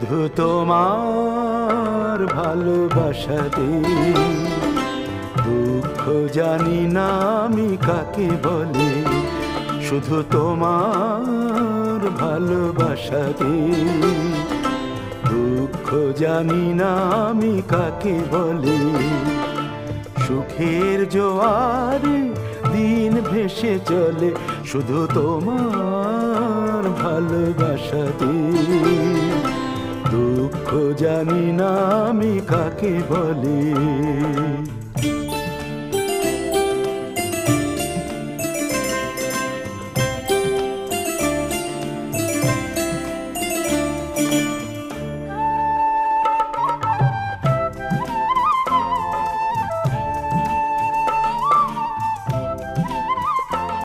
শুধু তোমার ভালোবাসাতে দুঃখ জানি না আমি কাকে বলে, শুধু তোমার ভালোবাসাতে দুঃখ জানি না আমি কাকে বলে। সুখের জোয়ারে দিন ভেসে চলে, শুধু তোমার ভালোবাসাতে দুঃখ জানি না আমি কাকে বলে।